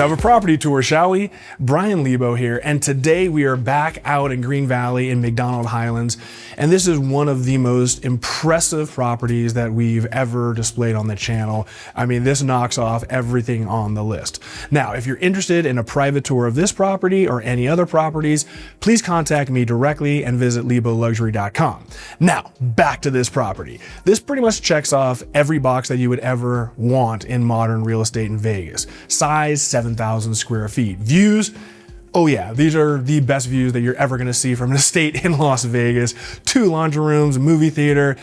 have a property tour, shall we? Brian Lebo here, and today we are back out in Green Valley in MacDonald Highlands, and this is one of the most impressive properties that we've ever displayed on the channel. I mean, this knocks off everything on the list. Now, if you're interested in a private tour of this property or any other properties, please contact me directly and visit leboluxury.com. Now, back to this property. This pretty much checks off every box that you would ever want in modern real estate in Vegas. Size, 7,000 square feet. Views, oh yeah, these are the best views that you're ever gonna see from an estate in Las Vegas. 2 laundry rooms, movie theater.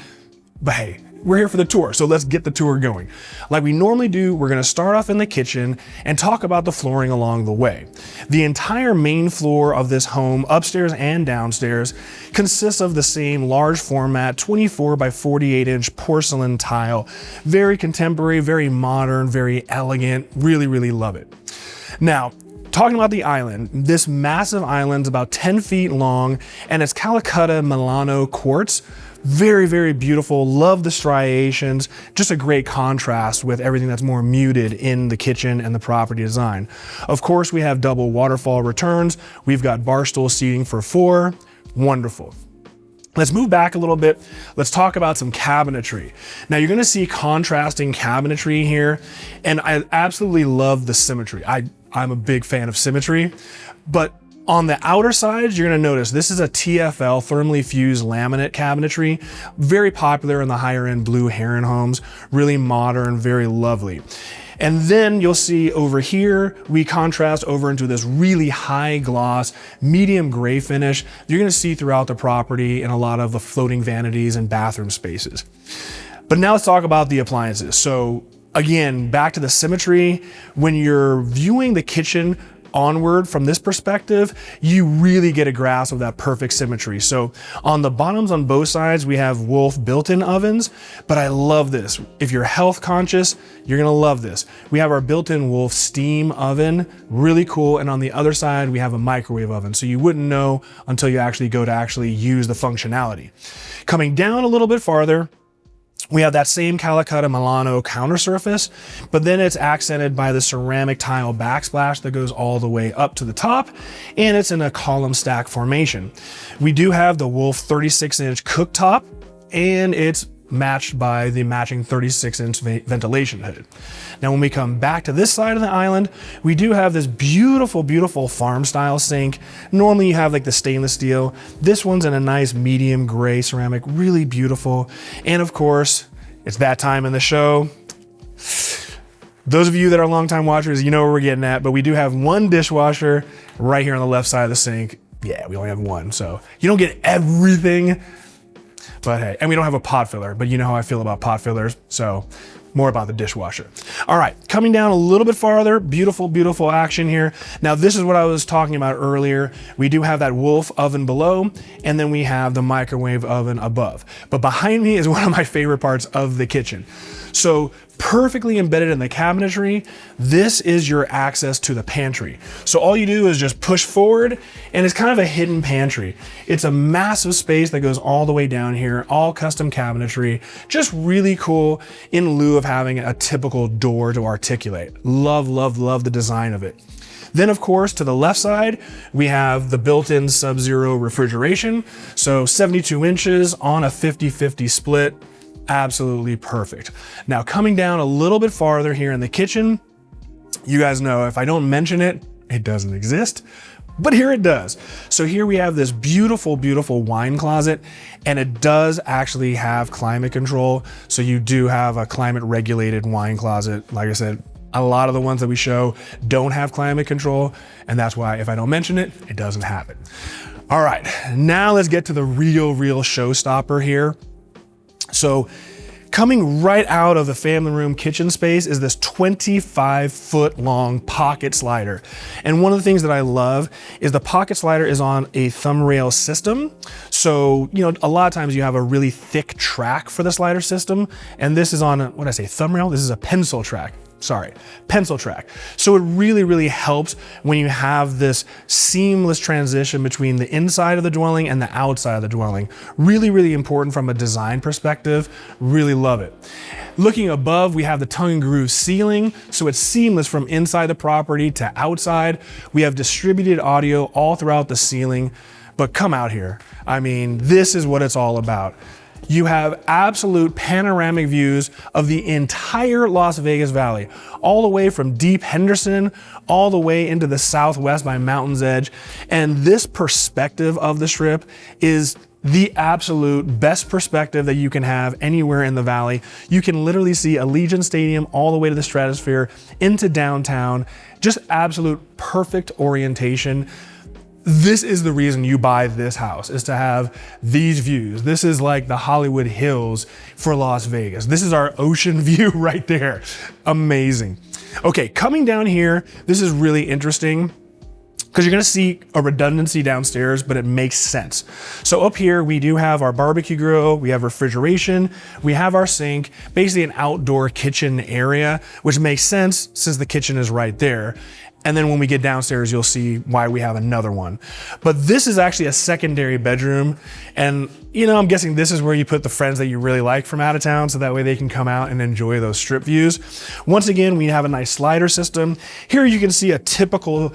But hey, we're here for the tour, so let's get the tour going. Like we normally do, we're gonna start off in the kitchen and talk about the flooring along the way. The entire main floor of this home, upstairs and downstairs, consists of the same large format 24 by 48 inch porcelain tile. Very contemporary, very modern, very elegant. Really, really love it. Now, talking about the island, this massive island's about 10 feet long and it's Calcutta Milano quartz. Very, very beautiful. Love the striations. Just a great contrast with everything that's more muted in the kitchen and the property design. Of course, we have double waterfall returns. We've got bar stool seating for 4. Wonderful. Let's move back a little bit. Let's talk about some cabinetry. Now you're gonna see contrasting cabinetry here, and I absolutely love the symmetry. I'm a big fan of symmetry, but on the outer sides, you're gonna notice this is a TFL, thermally fused laminate cabinetry, very popular in the higher end blue heron homes, really modern, very lovely. And then you'll see over here, we contrast over into this really high gloss, medium gray finish. You're gonna see throughout the property in a lot of the floating vanities and bathroom spaces. But now let's talk about the appliances. So again, back to the symmetry. When you're viewing the kitchen onward from this perspective, you really get a grasp of that perfect symmetry. So on the bottoms on both sides, we have Wolf built-in ovens, but I love this. If you're health conscious, you're gonna love this. We have our built-in Wolf steam oven, really cool. And on the other side, we have a microwave oven. So you wouldn't know until you actually go to use the functionality. Coming down a little bit farther, we have that same Calcutta Milano counter surface, but then it's accented by the ceramic tile backsplash that goes all the way up to the top, and it's in a column stack formation. We do have the Wolf 36-inch cooktop, and it's matched by the matching 36-inch ventilation hood. Now, when we come back to this side of the island, we do have this beautiful, beautiful farm style sink. Normally you have like the stainless steel. This one's in a nice medium gray ceramic, really beautiful. And of course, it's that time in the show. Those of you that are longtime watchers, you know where we're getting at, but we do have one dishwasher right here on the left side of the sink. Yeah, we only have one, so you don't get everything. But hey, and we don't have a pot filler, but you know how I feel about pot fillers, so more about the dishwasher. All right, coming down a little bit farther, beautiful, beautiful action here. Now this is what I was talking about earlier. We do have that Wolf oven below, and then we have the microwave oven above. But behind me is one of my favorite parts of the kitchen. So perfectly embedded in the cabinetry, this is your access to the pantry. So all you do is just push forward, and it's kind of a hidden pantry. It's a massive space that goes all the way down here, all custom cabinetry, just really cool in lieu of having a typical door to articulate. Love, love, love the design of it. Then of course, to the left side, we have the built-in sub-zero refrigeration. So 72 inches on a 50-50 split. Absolutely perfect. Now coming down a little bit farther here in the kitchen, you guys know if I don't mention it, it doesn't exist, but here it does. So here we have this beautiful, beautiful wine closet, and it does actually have climate control. So you do have a climate regulated wine closet. Like I said, a lot of the ones that we show don't have climate control, and that's why if I don't mention it, it doesn't happen. All right, now let's get to the real showstopper here. So coming right out of the family room kitchen space is this 25-foot long pocket slider. And one of the things that I love is the pocket slider is on a thumb rail system. So, you know, a lot of times you have a really thick track for the slider system. And this is on, thumb rail? This is a pencil track. pencil track. So it really helps when you have this seamless transition between the inside of the dwelling and the outside of the dwelling. Really important from a design perspective. Really love it. Looking above, we have the tongue and groove ceiling, so it's seamless from inside the property to outside. We have distributed audio all throughout the ceiling, but come out here. I mean, this is what it's all about. You have absolute panoramic views of the entire Las Vegas Valley, all the way from deep Henderson, all the way into the southwest by Mountain's Edge. And this perspective of the Strip is the absolute best perspective that you can have anywhere in the valley. You can literally see Allegiant Stadium all the way to the stratosphere, into downtown, just absolute perfect orientation. This is the reason you buy this house, is to have these views. This is like the Hollywood Hills for Las Vegas. This is our ocean view right there. Amazing. Okay, coming down here, this is really interesting because you're gonna see a redundancy downstairs, but it makes sense. So up here, we do have our barbecue grill, we have refrigeration, we have our sink, basically an outdoor kitchen area, which makes sense since the kitchen is right there. And then when we get downstairs, you'll see why we have another one. But this is actually a secondary bedroom. And you know, I'm guessing this is where you put the friends that you really like from out of town, so that way they can come out and enjoy those strip views. Once again, we have a nice slider system. Here you can see a typical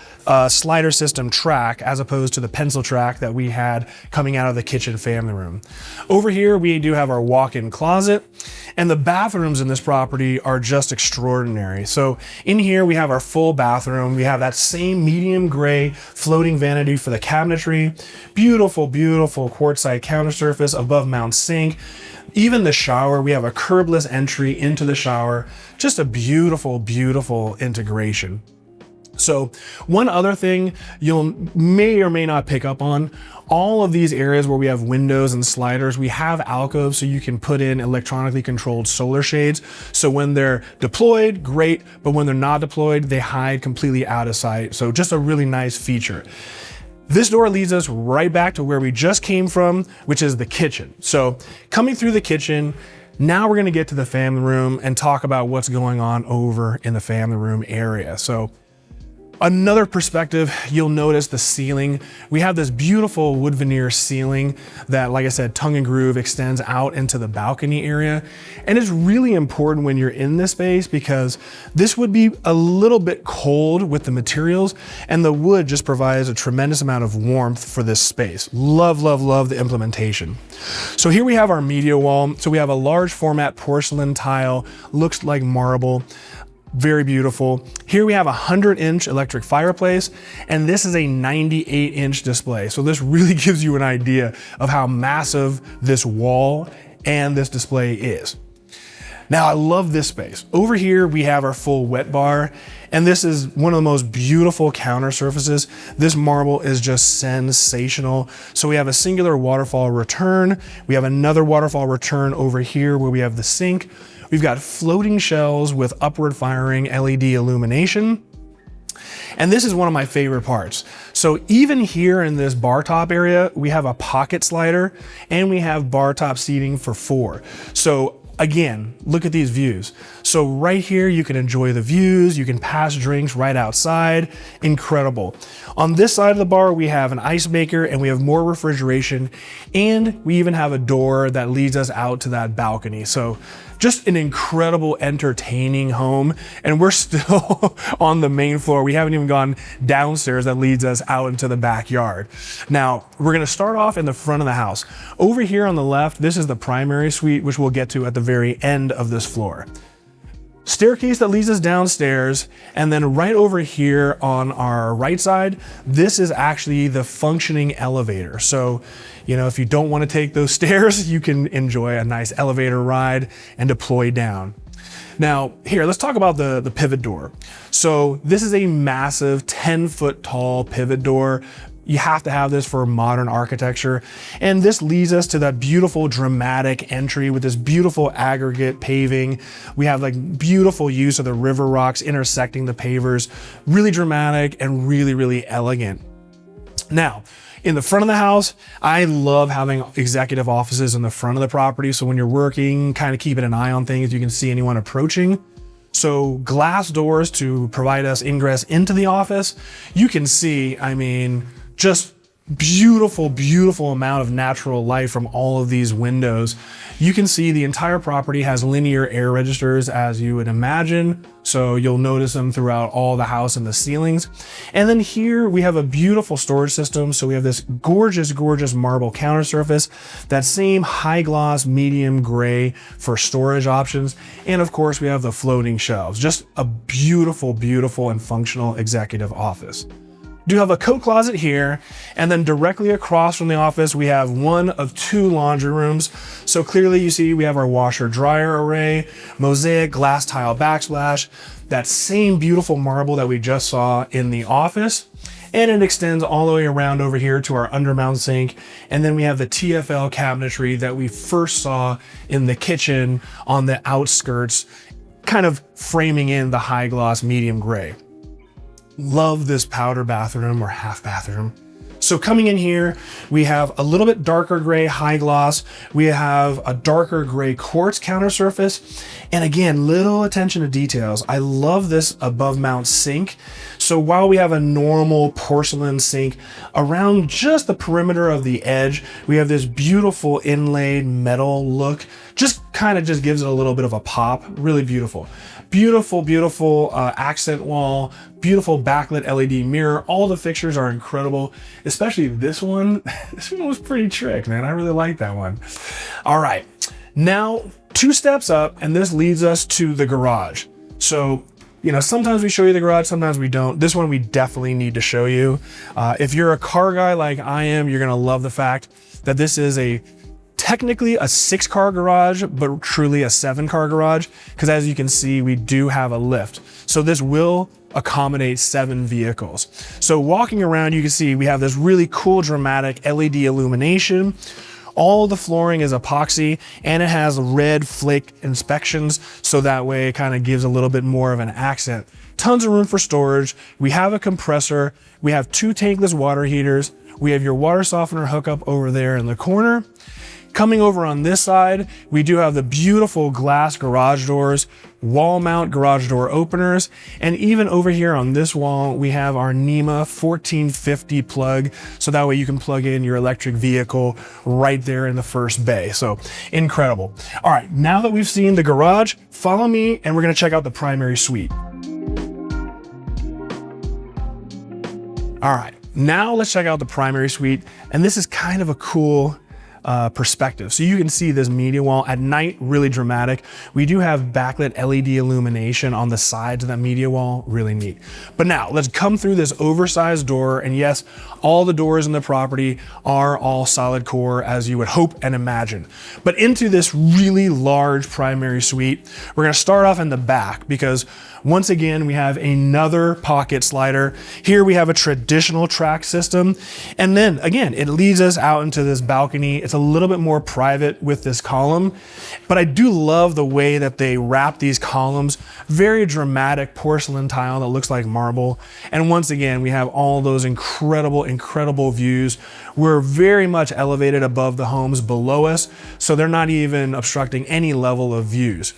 slider system track as opposed to the pencil track that we had coming out of the kitchen family room. Over here, we do have our walk-in closet, and the bathrooms in this property are just extraordinary. So in here, we have our full bathroom. We have that same medium gray floating vanity for the cabinetry. Beautiful quartzite counter surface above mount sink. Even the shower, we have a curbless entry into the shower. Just a beautiful integration. So one other thing you'll may or may not pick up on, all of these areas where we have windows and sliders, we have alcoves so you can put in electronically controlled solar shades. So when they're deployed, great, but when they're not deployed, they hide completely out of sight. So just a really nice feature. This door leads us right back to where we just came from, which is the kitchen. So coming through the kitchen, now we're gonna get to the family room and talk about what's going on over in the family room area. So another perspective, you'll notice the ceiling. We have this beautiful wood veneer ceiling that, like I said, tongue and groove extends out into the balcony area. And it's really important when you're in this space because this would be a little bit cold with the materials, and the wood just provides a tremendous amount of warmth for this space. Love the implementation. So here we have our media wall. So we have a large format porcelain tile, looks like marble. Very beautiful. Here we have a 100-inch electric fireplace, and this is a 98-inch display. So this really gives you an idea of how massive this wall and this display is. Now, I love this space. Over here, we have our full wet bar, and this is one of the most beautiful counter surfaces. This marble is just sensational. So we have a singular waterfall return. We have another waterfall return over here where we have the sink. We've got floating shelves with upward firing LED illumination. And this is one of my favorite parts. So even here in this bar top area, we have a pocket slider and we have bar top seating for 4. So again, look at these views. So right here, you can enjoy the views, you can pass drinks right outside, incredible. On this side of the bar, we have an ice maker and we have more refrigeration, and we even have a door that leads us out to that balcony. So just an incredible, entertaining home. And we're still on the main floor. We haven't even gone downstairs that leads us out into the backyard. Now, we're gonna start off in the front of the house. Over here on the left, this is the primary suite, which we'll get to at the very end of this floor. Staircase that leads us downstairs, and then right over here on our right side, this is actually the functioning elevator. So, you know, if you don't want to take those stairs, you can enjoy a nice elevator ride and deploy down. Now, here, let's talk about the pivot door. So this is a massive 10-foot tall pivot door. You have to have this for modern architecture. And this leads us to that beautiful dramatic entry with this beautiful aggregate paving. We have like beautiful use of the river rocks intersecting the pavers. Really dramatic and really elegant. Now, in the front of the house, I love having executive offices in the front of the property. So when you're working, kind of keeping an eye on things, you can see anyone approaching. So glass doors to provide us ingress into the office. You can see, I mean, just beautiful, beautiful amount of natural light from all of these windows. You can see the entire property has linear air registers, as you would imagine. So you'll notice them throughout all the house and the ceilings. And then here we have a beautiful storage system. So we have this gorgeous, gorgeous marble counter surface, that same high gloss, medium gray for storage options. And of course we have the floating shelves, just a beautiful, beautiful and functional executive office. Do have a coat closet here, and then directly across from the office we have one of two laundry rooms. So clearly you see we have our washer dryer array, mosaic glass tile backsplash, that same beautiful marble that we just saw in the office, and it extends all the way around over here to our undermount sink. And then we have the TFL cabinetry that we first saw in the kitchen on the outskirts, kind of framing in the high gloss medium gray. Love this powder bathroom or half bathroom. So coming in here, we have a little bit darker gray high gloss. We have a darker gray quartz counter surface. And again, little attention to details. I love this above mount sink. So while we have a normal porcelain sink, around just the perimeter of the edge, we have this beautiful inlaid metal look. Just kind of just gives it a little bit of a pop. Really beautiful. Beautiful, beautiful accent wall, beautiful backlit LED mirror. All the fixtures are incredible, especially this one. This one was pretty trick, man. I really like that one. All right, now 2 steps up, and this leads us to the garage. So, you know, sometimes we show you the garage, sometimes we don't. This one we definitely need to show you. If you're a car guy like I am, you're gonna love the fact that this is technically a 6-car garage, but truly a 7-car garage, because as you can see, we do have a lift. So this will accommodate 7 vehicles. So walking around, you can see we have this really cool, dramatic LED illumination. All the flooring is epoxy, and it has red flake inspections, so that way it kind of gives a little bit more of an accent. Tons of room for storage. We have a compressor. We have 2 tankless water heaters. We have your water softener hookup over there in the corner. Coming over on this side, we do have the beautiful glass garage doors, wall mount garage door openers, and even over here on this wall, we have our NEMA 1450 plug, so that way you can plug in your electric vehicle right there in the first bay. So incredible. All right, now that we've seen the garage, follow me and we're gonna check out the primary suite. All right, now let's check out the primary suite, and this is kind of a cool perspective. So you can see this media wall at night, really dramatic. We do have backlit LED illumination on the sides of that media wall, really neat. But now let's come through this oversized door, and yes, all the doors in the property are all solid core, as you would hope and imagine. But into this really large primary suite, we're gonna start off in the back, because once again, we have another pocket slider. Here we have a traditional track system. And then again, it leads us out into this balcony. It's a little bit more private with this column, but I do love the way that they wrap these columns. Very dramatic porcelain tile that looks like marble. And once again, we have all those incredible, incredible views. We're very much elevated above the homes below us, so they're not even obstructing any level of views.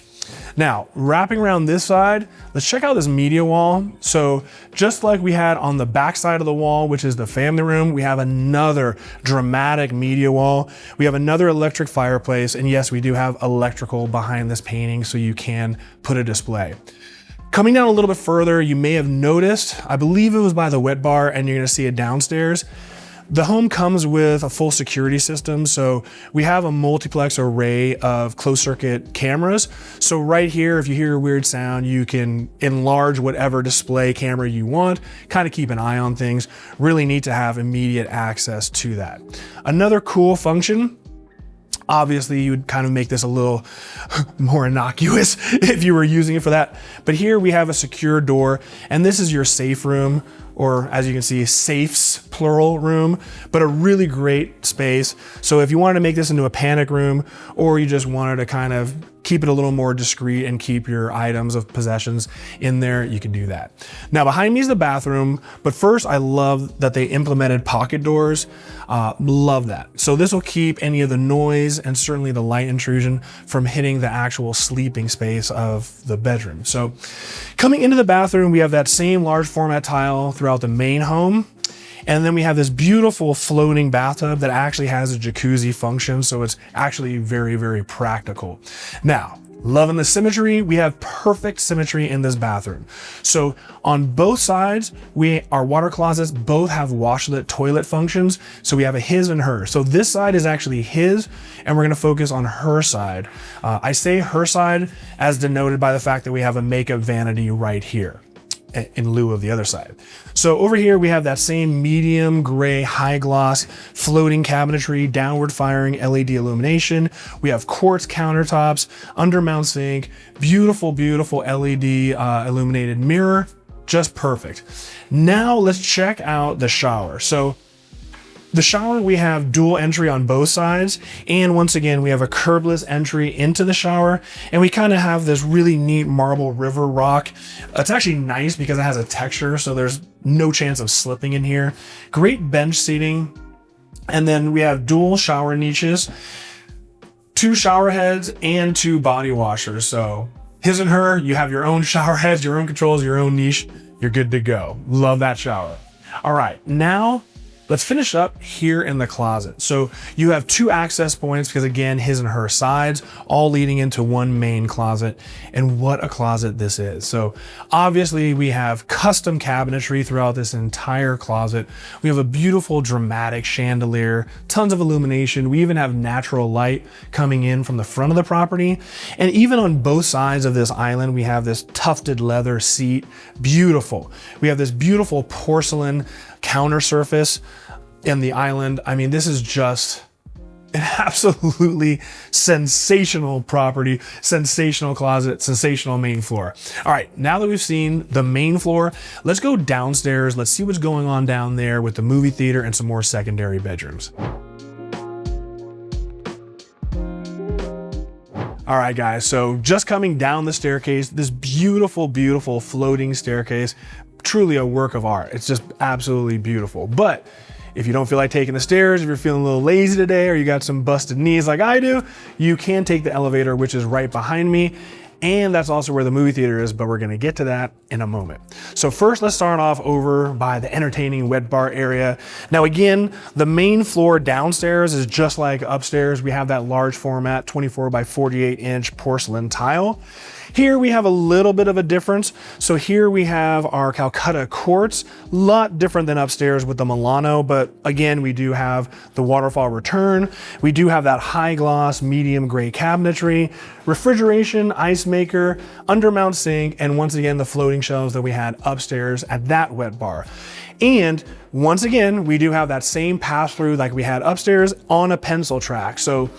Now, wrapping around this side, let's check out this media wall. So just like we had on the back side of the wall, which is the family room, we have another dramatic media wall. We have another electric fireplace, and yes, we do have electrical behind this painting, so you can put a display. Coming down a little bit further, you may have noticed, I believe it was by the wet bar, and you're gonna see it downstairs. The home comes with a full security system, so we have a multiplex array of closed circuit cameras. So right here, if you hear a weird sound, you can enlarge whatever display camera you want, kind of keep an eye on things. Really neat to have immediate access to that. Another cool function, obviously you would kind of make this a little more innocuous if you were using it for that. But here we have a secure door, and this is your safe room, or as you can see, safes, plural room, but a really great space. So if you wanted to make this into a panic room, or you just wanted to kind of keep it a little more discreet and keep your items of possessions in there, you can do that. Now behind me is the bathroom, but first I love that they implemented pocket doors. Love that. So this will keep any of the noise and certainly the light intrusion from hitting the actual sleeping space of the bedroom. So coming into the bathroom, we have that same large format tile throughout the main home. And then we have this beautiful floating bathtub that actually has a jacuzzi function. So it's actually very, very practical. Now, loving the symmetry, we have perfect symmetry in this bathroom. So on both sides, our water closets both have washlet toilet functions. So we have a his and her. So this side is actually his, and we're gonna focus on her side. I say her side as denoted by the fact that we have a makeup vanity right here in lieu of the other side. So over here we have that same medium gray high gloss floating cabinetry, downward firing LED illumination. We have quartz countertops, undermount sink, beautiful, beautiful LED illuminated mirror, just perfect. Now let's check out the shower. So the shower, we have dual entry on both sides. And once again, we have a curbless entry into the shower. And we kind of have this really neat marble river rock. It's actually nice because it has a texture, so there's no chance of slipping in here. Great bench seating. And then we have dual shower niches, 2 shower heads and 2 body washers. So his and her, you have your own shower heads, your own controls, your own niche. You're good to go. Love that shower. All right, now let's finish up here in the closet. So you have 2 access points because again, his and her sides, all leading into one main closet. And what a closet this is. So obviously we have custom cabinetry throughout this entire closet. We have a beautiful dramatic chandelier, tons of illumination. We even have natural light coming in from the front of the property. And even on both sides of this island, we have this tufted leather seat, beautiful. We have this beautiful porcelain counter surface in the island. I mean, this is just an absolutely sensational property, sensational closet, sensational main floor. All right, now that we've seen the main floor, let's go downstairs. Let's see what's going on down there with the movie theater and some more secondary bedrooms. All right, guys, so just coming down the staircase, this beautiful, beautiful floating staircase, truly a work of art. It's just absolutely beautiful. But if you don't feel like taking the stairs, if you're feeling a little lazy today, or you got some busted knees like I do, you can take the elevator, which is right behind me. And that's also where the movie theater is, but we're gonna get to that in a moment. So first, let's start off over by the entertaining wet bar area. Now again, the main floor downstairs is just like upstairs. We have that large format 24 by 48 inch porcelain tile. Here we have a little bit of a difference. So here we have our Calcutta quartz, a lot different than upstairs with the Milano, but again, we do have the waterfall return. We do have that high gloss, medium gray cabinetry, refrigeration, ice maker, undermount sink, and once again, the floating shelves that we had upstairs at that wet bar. And once again, we do have that same pass through like we had upstairs on a pencil track. So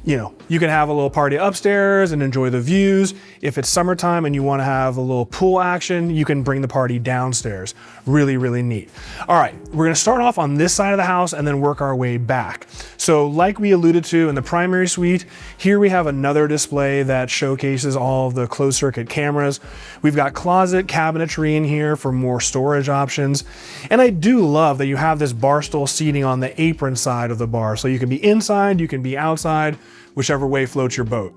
you know, you can have a little party upstairs and enjoy the views. If it's summertime and you want to have a little pool action, you can bring the party downstairs. Really, really neat. All right, we're going to start off on this side of the house and then work our way back. So like we alluded to in the primary suite, here we have another display that showcases all of the closed circuit cameras. We've got closet cabinetry in here for more storage options. And I do love that you have this bar stool seating on the apron side of the bar. So you can be inside, you can be outside, whichever way floats your boat.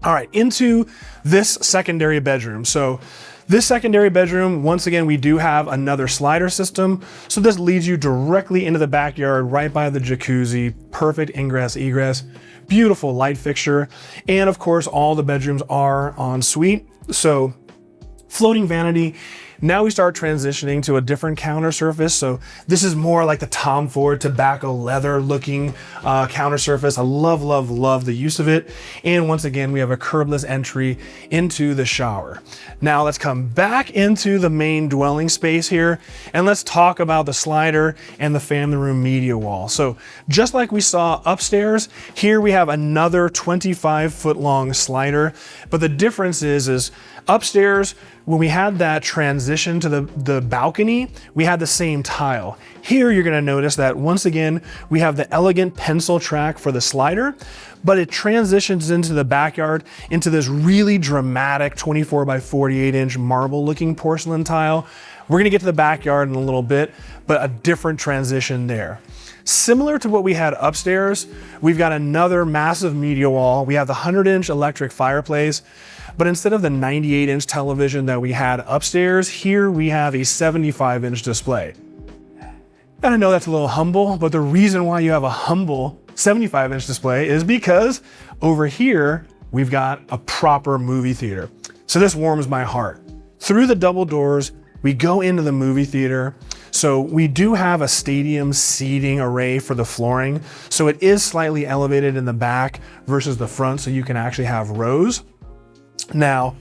All right, into this secondary bedroom. So this secondary bedroom, once again, we do have another slider system. So this leads you directly into the backyard, right by the jacuzzi, perfect ingress, egress, beautiful light fixture. And of course, all the bedrooms are en suite. So floating vanity. Now we start transitioning to a different counter surface. So this is more like the Tom Ford tobacco leather looking counter surface. I love, love, love the use of it. And once again, we have a curbless entry into the shower. Now let's come back into the main dwelling space here and let's talk about the slider and the family room media wall. So just like we saw upstairs, here we have another 25-foot long slider. But the difference is upstairs, when we had that transition to the balcony, we had the same tile. Here you're gonna notice that once again, we have the elegant pencil track for the slider, but it transitions into the backyard into this really dramatic 24 by 48 inch marble looking porcelain tile. We're gonna get to the backyard in a little bit, but a different transition there. Similar to what we had upstairs, we've got another massive media wall. We have the 100-inch electric fireplace, but instead of the 98-inch television that we had upstairs, here we have a 75-inch display. And I know that's a little humble, but the reason why you have a humble 75-inch display is because over here, we've got a proper movie theater. So this warms my heart. Through the double doors, we go into the movie theater. So we do have a stadium seating array for the flooring. So it is slightly elevated in the back versus the front, so you can actually have rows. Now,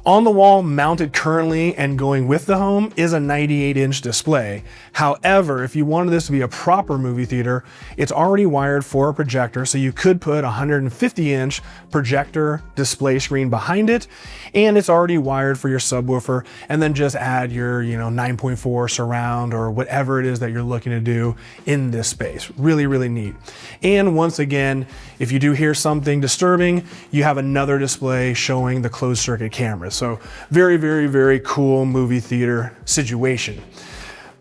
on the wall mounted currently and going with the home is a 98-inch display. However, if you wanted this to be a proper movie theater, it's already wired for a projector, so you could put a 150-inch projector display screen behind it, and it's already wired for your subwoofer, and then just add your 9.4 surround or whatever it is that you're looking to do in this space. Really, really neat. And once again, if you do hear something disturbing, you have another display showing the closed circuit cameras. So very, very, very cool movie theater situation.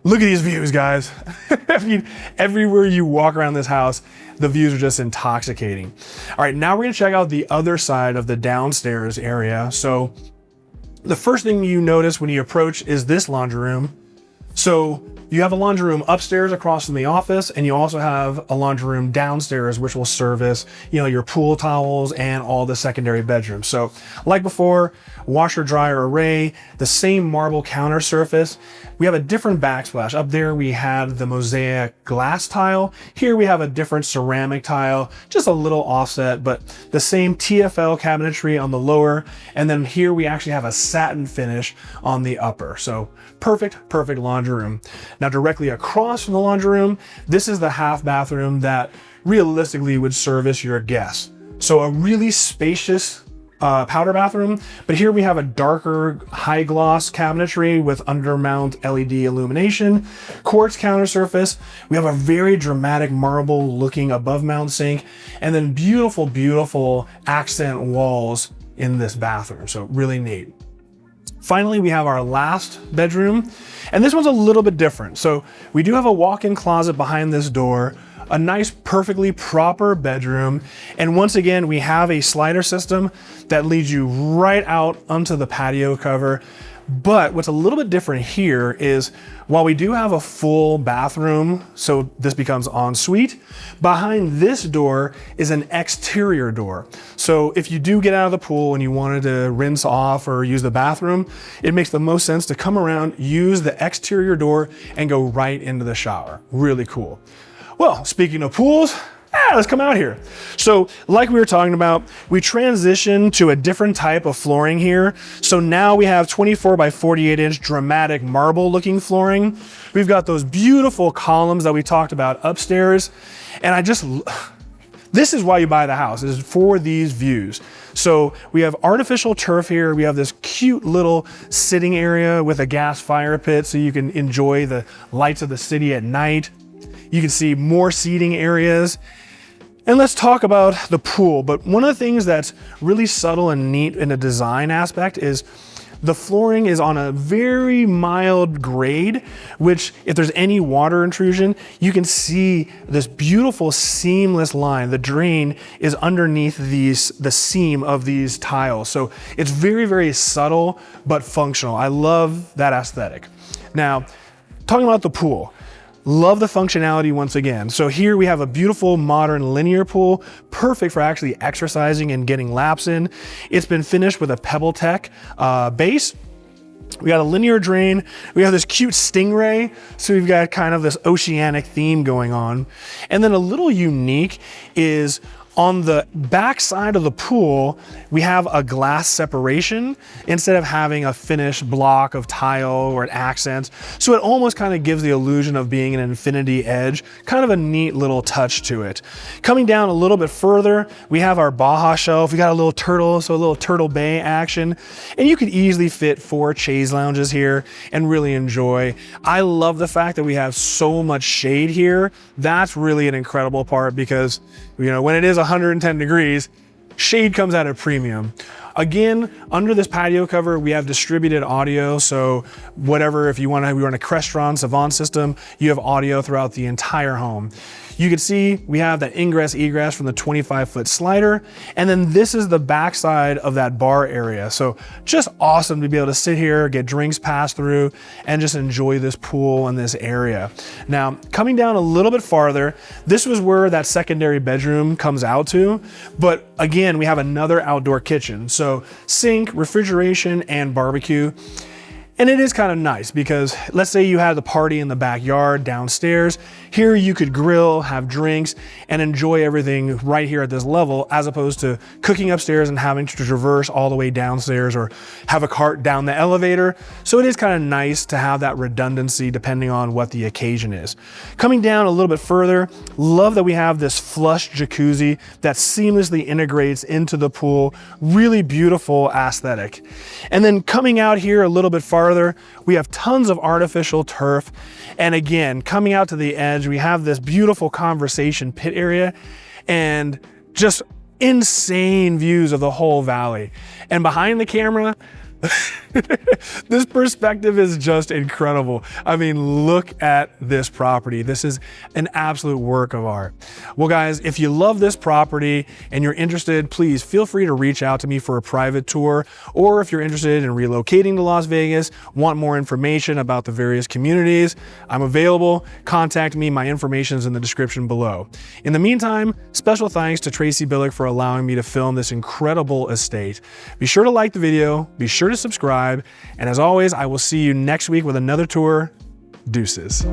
Look at these views, guys. I mean, everywhere you walk around this house, the views are just intoxicating. All right, now we're gonna check out the other side of the downstairs area. So the first thing you notice when you approach is this laundry room. So you have a laundry room upstairs across from the office, and you also have a laundry room downstairs, which will service, your pool towels and all the secondary bedrooms. So like before, washer dryer array, the same marble counter surface. We have a different backsplash. Up there we had the mosaic glass tile. Here we have a different ceramic tile, just a little offset, but the same TFL cabinetry on the lower. And then here we actually have a satin finish on the upper. So perfect laundry room. Now directly across from the laundry room, this is the half bathroom that realistically would service your guests. So a really spacious powder bathroom, but here we have a darker high gloss cabinetry with undermount LED illumination, quartz counter surface. We have a very dramatic marble looking above mount sink, and then beautiful accent walls in this bathroom. So really neat. Finally, we have our last bedroom, and this one's a little bit different. So we do have a walk-in closet behind this door, a nice, perfectly proper bedroom. And once again, we have a slider system that leads you right out onto the patio cover. But what's a little bit different here is while we do have a full bathroom, so this becomes ensuite, behind this door is an exterior door. So if you do get out of the pool and you wanted to rinse off or use the bathroom, it makes the most sense to come around, use the exterior door, and go right into the shower. Really cool. Well, speaking of pools, let's come out here. So like we were talking about, we transitioned to a different type of flooring here. So now we have 24 by 48 inch dramatic marble looking flooring. We've got those beautiful columns that we talked about upstairs. And this is why you buy the house, is for these views. So we have artificial turf here. We have this cute little sitting area with a gas fire pit so you can enjoy the lights of the city at night. You can see more seating areas. And let's talk about the pool. But one of the things that's really subtle and neat in a design aspect is the flooring is on a very mild grade, which if there's any water intrusion, you can see this beautiful seamless line. The drain is underneath the seam of these tiles. So it's very, very subtle, but functional. I love that aesthetic. Now, talking about the pool. Love the functionality once again. So here we have a beautiful modern linear pool, perfect for actually exercising and getting laps in. It's been finished with a PebbleTech base. We got a linear drain. We have this cute stingray. So we've got kind of this oceanic theme going on. And then a little unique is On the back side of the pool, we have a glass separation instead of having a finished block of tile or an accent. So it almost kind of gives the illusion of being an infinity edge, kind of a neat little touch to it. Coming down a little bit further, we have our Baja shelf. We got a little turtle, so a little Turtle Bay action. And you could easily fit 4 chaise lounges here and really enjoy. I love the fact that we have so much shade here. That's really an incredible part because, you know, when it is 110 degrees, shade comes at a premium. Again, under this patio cover, we have distributed audio. So whatever, if you want to run a Crestron Savant system, you have audio throughout the entire home. You can see we have that ingress egress from the 25-foot slider. And then this is the backside of that bar area. So just awesome to be able to sit here, get drinks passed through, and just enjoy this pool and this area. Now, coming down a little bit farther, this was where that secondary bedroom comes out to. But again, we have another outdoor kitchen. So sink, refrigeration, and barbecue. And it is kind of nice because let's say you had the party in the backyard downstairs. Here you could grill, have drinks, and enjoy everything right here at this level, as opposed to cooking upstairs and having to traverse all the way downstairs or have a cart down the elevator. So it is kind of nice to have that redundancy depending on what the occasion is. Coming down a little bit further, love that we have this flush jacuzzi that seamlessly integrates into the pool. Really beautiful aesthetic. And then coming out here a little bit farther, we have tons of artificial turf. And again, coming out to the edge, we have this beautiful conversation pit area and just insane views of the whole valley. And behind the camera, this perspective is just incredible. I mean, look at this property. This is an absolute work of art. Well, guys, if you love this property and you're interested, please feel free to reach out to me for a private tour. Or if you're interested in relocating to Las Vegas, want more information about the various communities, I'm available. Contact me. My information is in the description below. In the meantime, special thanks to Tracy Bilek for allowing me to film this incredible estate. Be sure to like the video. Be sure to subscribe. And as always, I will see you next week with another tour. Deuces.